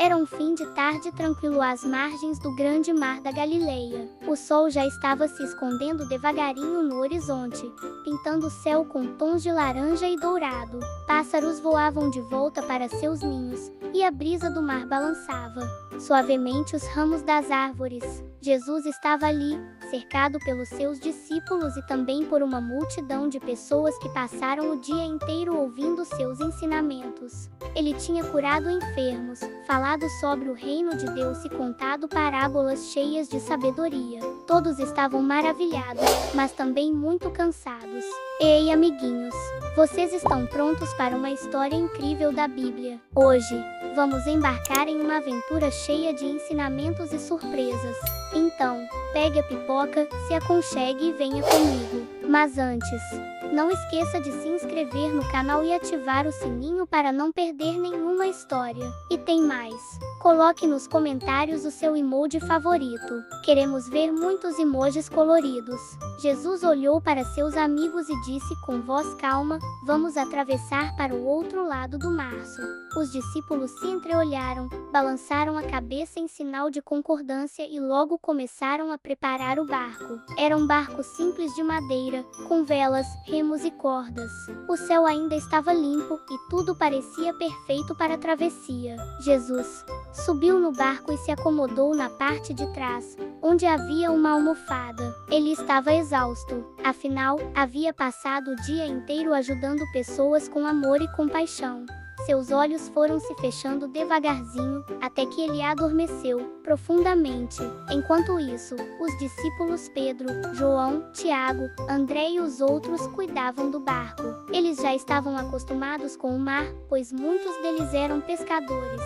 Era um fim de tarde tranquilo às margens do grande mar da Galileia. O sol já estava se escondendo devagarinho no horizonte, pintando o céu com tons de laranja e dourado. Pássaros voavam de volta para seus ninhos, e a brisa do mar balançava suavemente os ramos das árvores. Jesus estava ali, cercado pelos seus discípulos e também por uma multidão de pessoas que passaram o dia inteiro ouvindo seus ensinamentos. Ele tinha curado enfermos, falado sobre o reino de Deus e contado parábolas cheias de sabedoria. Todos estavam maravilhados, mas também muito cansados. Ei, amiguinhos, vocês estão prontos para uma história incrível da Bíblia? Hoje, vamos embarcar em uma aventura cheia de ensinamentos e surpresas. Então, pegue a pipoca, se aconchegue e venha comigo. Mas antes, não esqueça de se inscrever no canal e ativar o sininho para não perder nenhuma história. E tem mais. Coloque nos comentários o seu emoji favorito. Queremos ver muitos emojis coloridos. Jesus olhou para seus amigos e disse com voz calma: "Vamos atravessar para o outro lado do mar." Os discípulos se entreolharam, balançaram a cabeça em sinal de concordância e logo começaram a preparar o barco. Era um barco simples de madeira, com velas, remos e cordas. O céu ainda estava limpo e tudo parecia perfeito para a travessia. Jesus subiu no barco e se acomodou na parte de trás, onde havia uma almofada. Ele estava exausto, afinal, havia passado o dia inteiro ajudando pessoas com amor e compaixão. Seus olhos foram se fechando devagarzinho, até que ele adormeceu profundamente. Enquanto isso, os discípulos Pedro, João, Tiago, André e os outros cuidavam do barco. Eles já estavam acostumados com o mar, pois muitos deles eram pescadores.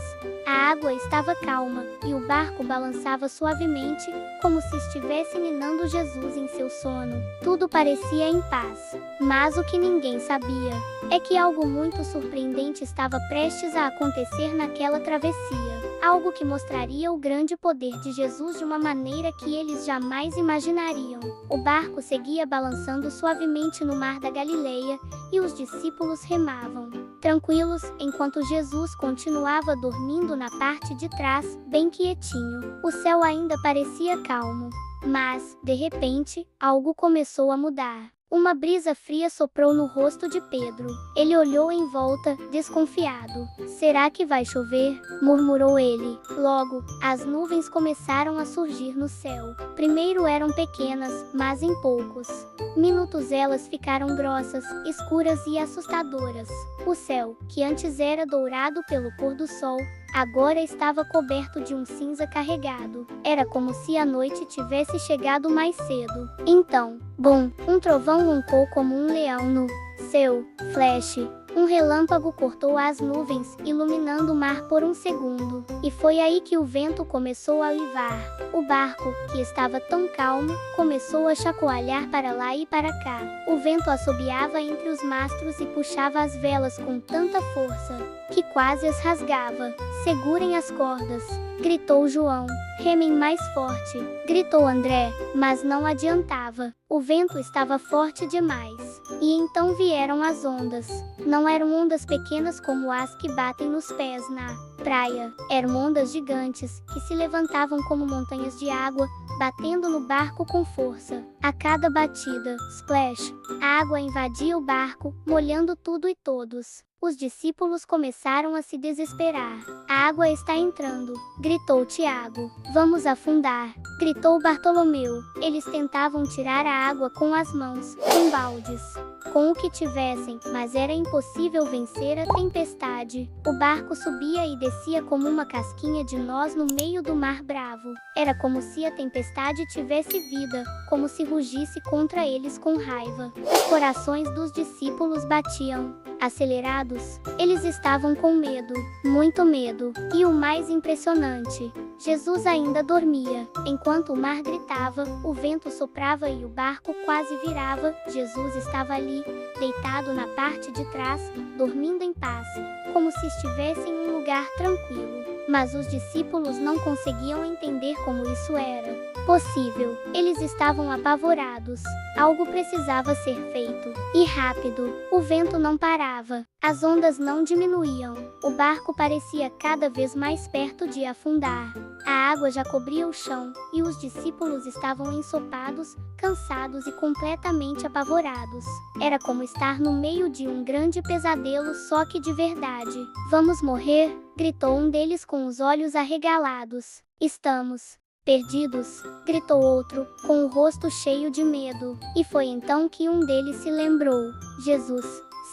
A água estava calma, e o barco balançava suavemente, como se estivesse ninando Jesus em seu sono. Tudo parecia em paz. Mas o que ninguém sabia é que algo muito surpreendente estava prestes a acontecer naquela travessia. Algo que mostraria o grande poder de Jesus de uma maneira que eles jamais imaginariam. O barco seguia balançando suavemente no mar da Galileia, e os discípulos remavam tranquilos, enquanto Jesus continuava dormindo na parte de trás, bem quietinho. O céu ainda parecia calmo. Mas, de repente, algo começou a mudar. Uma brisa fria soprou no rosto de Pedro. Ele olhou em volta, desconfiado. "Será que vai chover?" murmurou ele. Logo, as nuvens começaram a surgir no céu. Primeiro eram pequenas, mas em poucos minutos elas ficaram grossas, escuras e assustadoras. O céu, que antes era dourado pelo pôr do sol, agora estava coberto de um cinza carregado. Era como se a noite tivesse chegado mais cedo. Então, bum! Um trovão roncou como um leão no céu. Flash! Um relâmpago cortou as nuvens, iluminando o mar por um segundo. E foi aí que o vento começou a uivar. O barco, que estava tão calmo, começou a chacoalhar para lá e para cá. O vento assobiava entre os mastros e puxava as velas com tanta força que quase as rasgava. "Segurem as cordas!" gritou João. "Remem mais forte!" gritou André, mas não adiantava. O vento estava forte demais. E então vieram as ondas. Não eram ondas pequenas como as que batem nos pés na praia. Eram ondas gigantes, que se levantavam como montanhas de água, batendo no barco com força. A cada batida, splash, a água invadia o barco, molhando tudo e todos. Os discípulos começaram a se desesperar. "A água está entrando!" gritou Tiago. "Vamos afundar!" gritou Bartolomeu. Eles tentavam tirar a água com as mãos, com baldes, com o que tivessem, mas era impossível vencer a tempestade. O barco subia e descia como uma casquinha de noz no meio do mar bravo. Era como se a tempestade tivesse vida, como se rugisse contra eles com raiva. Os corações dos discípulos batiam acelerados. Eles estavam com medo, muito medo. E o mais impressionante, Jesus ainda dormia. Enquanto o mar gritava, o vento soprava e o barco quase virava, Jesus estava ali, deitado na parte de trás, dormindo em paz, como se estivesse em um lugar tranquilo. Mas os discípulos não conseguiam entender como isso era possível. Eles estavam apavorados. Algo precisava ser feito. E rápido. O vento não parava. As ondas não diminuíam. O barco parecia cada vez mais perto de afundar. A água já cobria o chão, e os discípulos estavam ensopados, cansados e completamente apavorados. Era como estar no meio de um grande pesadelo, só que de verdade. "Vamos morrer?", gritou um deles com os olhos arregalados. "Estamos perdidos", gritou outro, com o rosto cheio de medo. E foi então que um deles se lembrou: Jesus.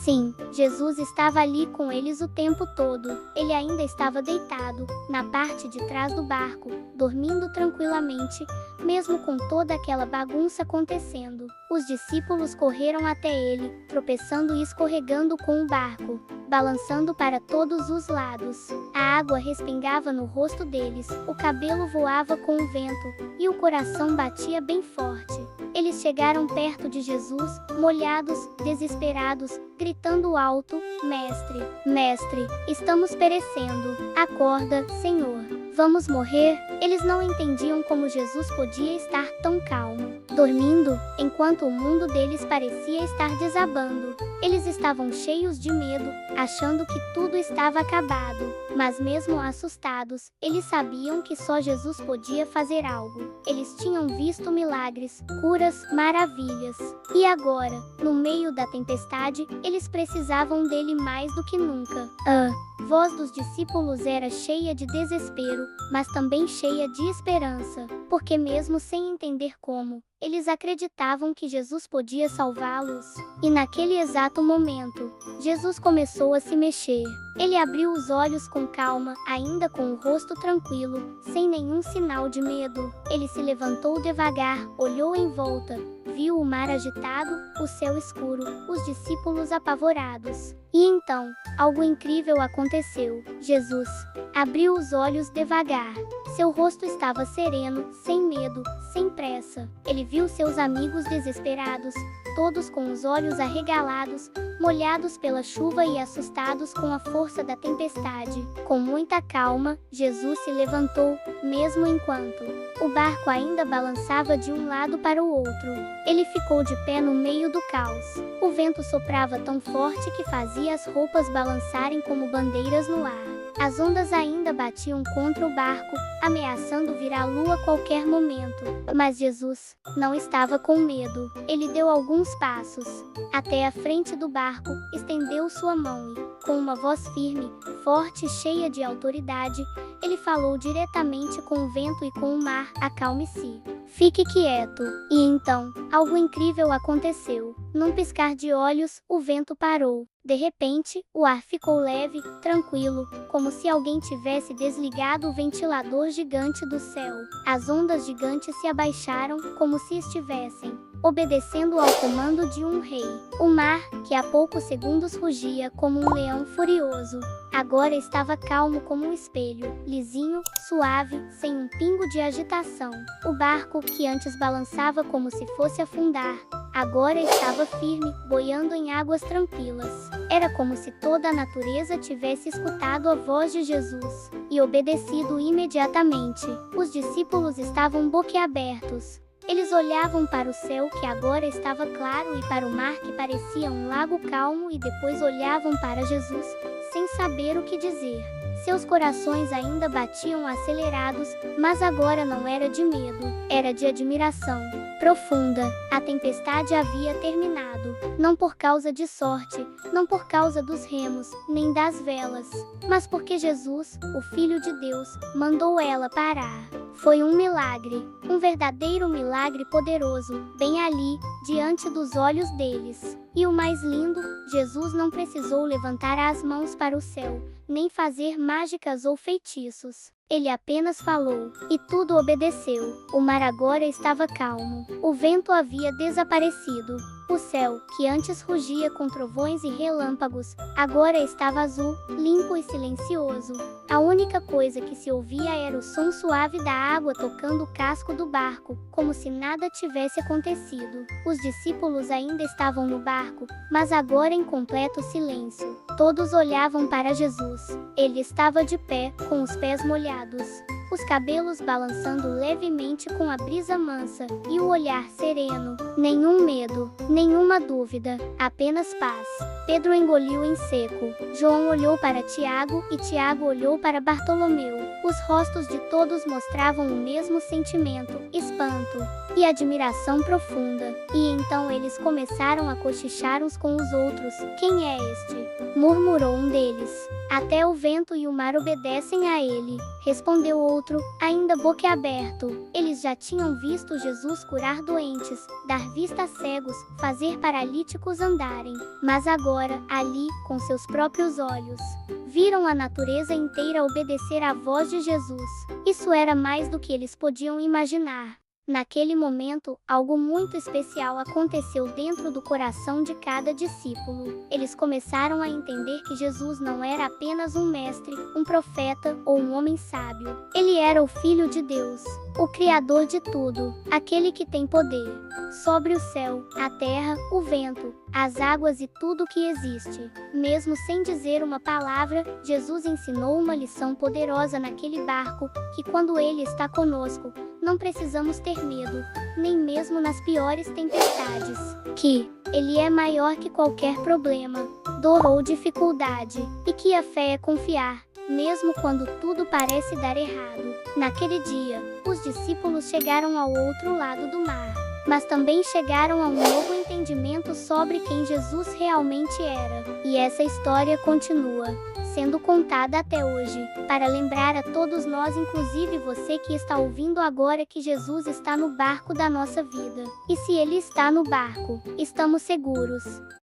Sim, Jesus estava ali com eles o tempo todo. Ele ainda estava deitado, na parte de trás do barco, dormindo tranquilamente, mesmo com toda aquela bagunça acontecendo. Os discípulos correram até ele, tropeçando e escorregando com o barco, balançando para todos os lados. A água respingava no rosto deles, o cabelo voava com o vento, e o coração batia bem forte. Eles chegaram perto de Jesus, molhados, desesperados, gritando alto: "Mestre, mestre, estamos perecendo. Acorda, Senhor. Vamos morrer?" Eles não entendiam como Jesus podia estar tão calmo, dormindo, enquanto o mundo deles parecia estar desabando. Eles estavam cheios de medo, achando que tudo estava acabado. Mas mesmo assustados, eles sabiam que só Jesus podia fazer algo. Eles tinham visto milagres, curas, maravilhas. E agora, no meio da tempestade, eles precisavam dele mais do que nunca. A voz dos discípulos era cheia de desespero, mas também cheia de esperança, porque mesmo sem entender como, eles acreditavam que Jesus podia salvá-los. E naquele exato momento, Jesus começou a se mexer. Ele abriu os olhos com calma, ainda com o rosto tranquilo, sem nenhum sinal de medo. Ele se levantou devagar, olhou em volta, viu o mar agitado, o céu escuro, os discípulos apavorados. E então, algo incrível aconteceu. Jesus abriu os olhos devagar. Seu rosto estava sereno, sem medo, sem pressa. Ele viu seus amigos desesperados, todos com os olhos arregalados, molhados pela chuva e assustados com a força da tempestade. Com muita calma, Jesus se levantou, mesmo enquanto o barco ainda balançava de um lado para o outro. Ele ficou de pé no meio do caos. O vento soprava tão forte que fazia as roupas balançarem como bandeiras no ar. As ondas ainda batiam contra o barco, ameaçando vir à lua a qualquer momento. Mas Jesus não estava com medo. Ele deu alguns passos até a frente do barco, estendeu sua mão e, com uma voz firme, forte e cheia de autoridade, ele falou diretamente com o vento e com o mar: "Acalme-se. Fique quieto." E então, algo incrível aconteceu. Num piscar de olhos, o vento parou. De repente, o ar ficou leve, tranquilo, como se alguém tivesse desligado o ventilador gigante do céu. As ondas gigantes se abaixaram, como se estivessem obedecendo ao comando de um rei. O mar, que há poucos segundos rugia como um leão furioso, agora estava calmo como um espelho, lisinho, suave, sem um pingo de agitação. O barco, que antes balançava como se fosse afundar, agora estava firme, boiando em águas tranquilas. Era como se toda a natureza tivesse escutado a voz de Jesus e obedecido imediatamente. Os discípulos estavam boquiabertos. Eles olhavam para o céu, que agora estava claro, e para o mar, que parecia um lago calmo, e depois olhavam para Jesus, sem saber o que dizer. Seus corações ainda batiam acelerados, mas agora não era de medo, era de admiração profunda. A tempestade havia terminado, não por causa de sorte, não por causa dos remos, nem das velas, mas porque Jesus, o Filho de Deus, mandou ela parar. Foi um milagre, um verdadeiro milagre poderoso, bem ali, diante dos olhos deles. E o mais lindo, Jesus não precisou levantar as mãos para o céu, nem fazer mágicas ou feitiços. Ele apenas falou, e tudo obedeceu. O mar agora estava calmo. O vento havia desaparecido. O céu, que antes rugia com trovões e relâmpagos, agora estava azul, limpo e silencioso. A única coisa que se ouvia era o som suave da água tocando o casco do barco, como se nada tivesse acontecido. Os discípulos ainda estavam no barco, mas agora em completo silêncio. Todos olhavam para Jesus. Ele estava de pé, com os pés molhados, os cabelos balançando levemente com a brisa mansa, e o olhar sereno. Nenhum medo, nenhuma dúvida, apenas paz. Pedro engoliu em seco. João olhou para Tiago e Tiago olhou para Bartolomeu. Os rostos de todos mostravam o mesmo sentimento, espanto e admiração profunda. E então eles começaram a cochichar uns com os outros. Quem é este? Murmurou um deles. Até o vento e o mar obedecem a ele, respondeu outro, ainda boquiaberto. Eles já tinham visto Jesus curar doentes, dar vista a cegos, fazer paralíticos andarem. Mas agora, ali, com seus próprios olhos, viram a natureza inteira obedecer à voz de Jesus. Isso era mais do que eles podiam imaginar. Naquele momento, algo muito especial aconteceu dentro do coração de cada discípulo. Eles começaram a entender que Jesus não era apenas um mestre, um profeta ou um homem sábio. Ele era o Filho de Deus, o Criador de tudo, aquele que tem poder sobre o céu, a terra, o vento, as águas e tudo o que existe. Mesmo sem dizer uma palavra, Jesus ensinou uma lição poderosa naquele barco, que quando Ele está conosco, não precisamos ter medo, nem mesmo nas piores tempestades. Que Ele é maior que qualquer problema, dor ou dificuldade, e que a fé é confiar, mesmo quando tudo parece dar errado. Naquele dia, os discípulos chegaram ao outro lado do mar, mas também chegaram a um novo entendimento sobre quem Jesus realmente era. E essa história continua sendo contada até hoje, para lembrar a todos nós, inclusive você que está ouvindo agora, que Jesus está no barco da nossa vida. E se Ele está no barco, estamos seguros.